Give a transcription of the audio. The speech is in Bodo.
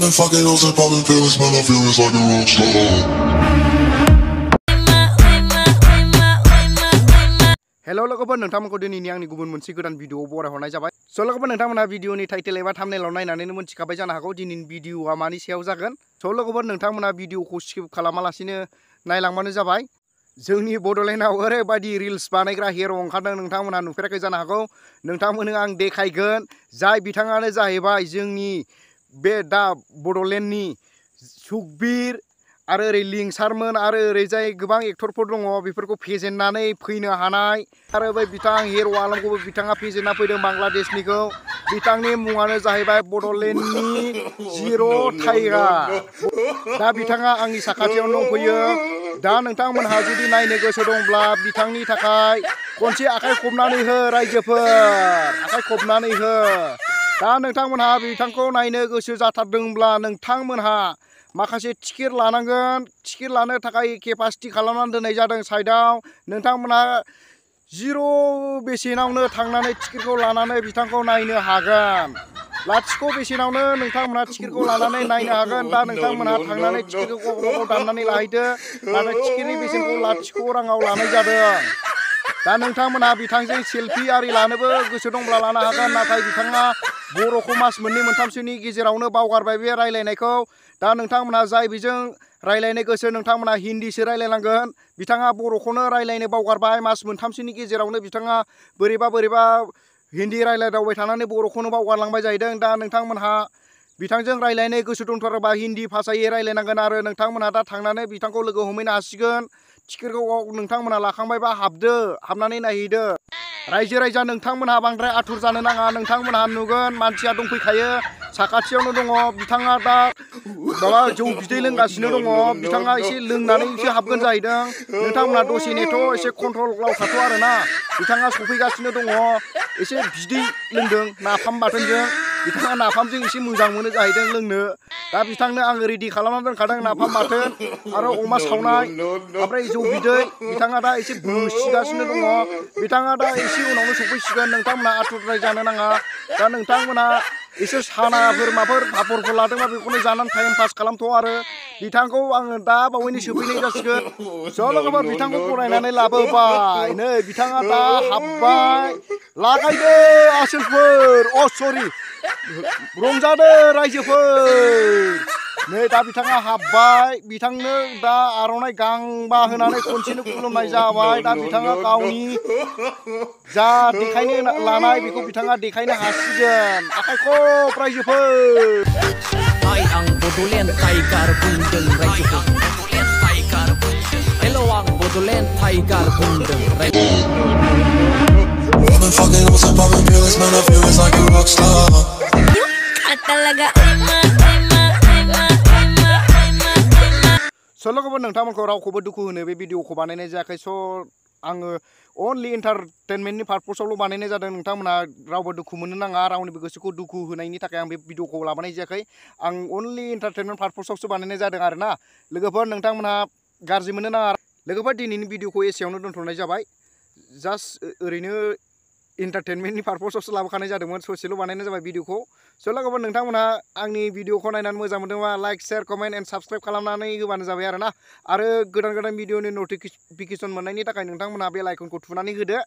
I've been fucking hoes and popping pills, man, I feel it's like a rock star. Hello लोगोफोर नोंथांमोनखौ दिनैनि आंनि गुबुन मोनसे गोदान भिडिअ बरायहरनाय जाबाय स' लोगोफोर नोंथांमोनहा भिडिअनि टाइटेल एबा थाम्बनेलाव नायनानैनो मोनथिखाबाय जानो हागौ दिनैनि भिडिअआ मानि सायाव जागोन स' लोगोफोर नोंथांमोनहा भिडिअखौ स्किप खालामालासिनो नायलांबानो जाबाय जोंनि बड'लेण्डआव ओरैबायदि रिल्स बानायग्रा हिर' ओंखारदों नोंथांमोनहा नुफेराखै जानो हागौ नोंथांमोननो आं देखायगोन जाय बिथाङानो जाहैबाय जोंनि बे दा बड'लेण्डनि सुखबिर आरो ओरै लिंसारमोन आरो ओरैजाय गोबां एक्टरफोर दङ बेफोरखौ फेजेननानै फैनो हानाय आरो बै बिथां हिर' आलमखौबो बिथाङा फेजेनना फैदों बांलादेशनिखौ बिथांनि मुङानो जाहैबाय बड'लेण्डनि जिर' टाइगार दा बिथाङा आंनि साखाथियावनो दंफैयो दा नोंथांमोनहा जुदि नायनो गोसो दंब्ला बिथांनि थाखाय खनसे आखाइ खबनानै हो रायजोफोर आखाइ खबनानै हो दा नोंथांमोनहा बिथांखौ नायनो गोसो जाथारदोंब्ला नोंथांमोनहा माखासे टिकेट लानांगोन टिकेट लानो थाखाय केपासिटि खालामनानै दोननाय जादों साइडआव नोंथांमोनहा जिर' बेसेनावनो थांनानै टिकेटखौ लानानै बिथांखौ नायनो हागोन लाथिख' बेसेनावनो नोंथांमोनहा टिकेटखौ लानानै नायनो हागोन दा नोंथांमोनहा थांनानै टिकेटखौ गाव दाननानै लाहैदो नाथाय टिकेटनि बेसेनखौ लाथिख' राङाव लानाय जादों दा नोंथांमोनहा बिथांजों सेल्फि आरि लानोबो गोसो दंब्ला लानो हागोन नाथाय बिथाङा बर'खौ मास मोननै मोनथामसोनि गेजेरावनो बावगारबाय बे रायलायनायखौ दा नोंथांमोनहा जाय बेजों रायलायनो गोसो नोंथांमोनहा हिन्दीसो रायलायनांगोन बिथाङा बर'खौनो रायलायनो बावगारबाय मास मोनथामसोनि गेजेरावनो बिथाङा बोरैबा हिन्दी रायलायदावबाय थानानै बर'खौनो बावगारलांबाय जाहैदों दा नोंथांमोनहा बिथांजों रायलायनो गोसो दंथारोबा हिन्दी भाषायै रायलायनांगोन आरो नोंथांमोनहा दा थांनानै बिथांखौ लोगो हमहैनो हासिगोन टिकेटखौ नोंथांमोनहा लाखांबायबा हाबनानै नायहैदो रायजो राजा नोंथांमोनहा बांद्राय आथुर जानो नाङा नोंथांमोनहा नुगोन मानसिया दंफैखायो साखाथियावनो दङ बिथाङा दा माबा जौ बिदै लोंगासिनो दङ बिथाङा एसे लोंनानैसो हाबगोन जाहैदों नोंथांमोनहा दसे नेथ' एसे कन्ट्रलाव थाथ' आरोना बिथाङा सफैगासिनो दङ एसे बिदै लोंदों नाफाम बाथोनजों बिथाङा नाफामजों एसे मोजां मोनो जाहैदों लोंनो दा बिथांनो आङो रेडि खालामनानै दोनखादों नाफाम बाथोन आरो अमा सावनाय ओमफ्राय जौ बिदै बिथाङा दा एसे बोसिगासिनो दङ बिथाङा दा एसे उनावनो सफैसिगोन नोंथांमोनहा आथुरद्राय जानो नाङा दा नोंथांमोनहा एसे सानाफोर माबाफोर पापरफोर लादोंबा बेखौनो जानानै टाइम पास खालामथ' आरो बिथांखौ आङो दा बावैनो सोफैनाय जासिगोन ज' लोगोफोर बिथांखौ बरायनानै लाबोबाय नै बिथाङा दा हाबबाय लागायदो आसोलफोर सरि रंजादो रायजोफोर नै दा बिथाङा हाबबाय बिथांनो दा आर'नाइ गांबा होनानै खनसेनो खुलुमनाय जाबाय दा बिथाङा गावनि जा देखायनो लानाय बेखौ बिथाङा देखायनो हासिगोन आखाइ खब रायजोफोर आं बड'लेण्ड टाइगार बुंदों रायजोफोर हेल' आं बड'लेण्ड टाइगार बुंदों I've been fucking hoes and popping pills, man, I feel it's like a rock star. स' लोगोफोर नोंथांमोनखौ रावखौबो दुखु होनो बे भिडिअखौ बानायनाय जायाखै स' आङो अनलि एन्टारटेनमेन्टनि पारपसावल' बानायनाय जादों नोंथांमोनहा रावबो दुखु मोननो नाङा रावनिबो गोसोखौ दुखु होनायनि थाखाय आं बे भिडिअखौ लाबोनाय जायाखै आं अनलि एन्टारटेनमेन्ट पारपसावसो बानायनाय जादों आरोना लोगोफोर नोंथांमोनहा गाज्रि मोननो नाङा लोगोफोर दिनैनि भिडिअखौ एसेयावनो दोनथ'नाय जाबाय जास्ट ओरैनो एन्टारटेनमेन्टनि पारपसावसो लाबोखानाय जादोंमोन ससेल' बानायनाय जाबाय भिडिअखौ स' लोगोफोर नोंथांमोनहा आंनि भिडिअखौ नायनानै मोजां मोनदोंबा like share comment and subscribe खालामनानै होबानो जाबाय आरोना आरो गोदान भिडिअनि नटिफिकेसन मोननायनि थाखाय नोंथांमोनहा बेल आइकनखौ थुनानै होदो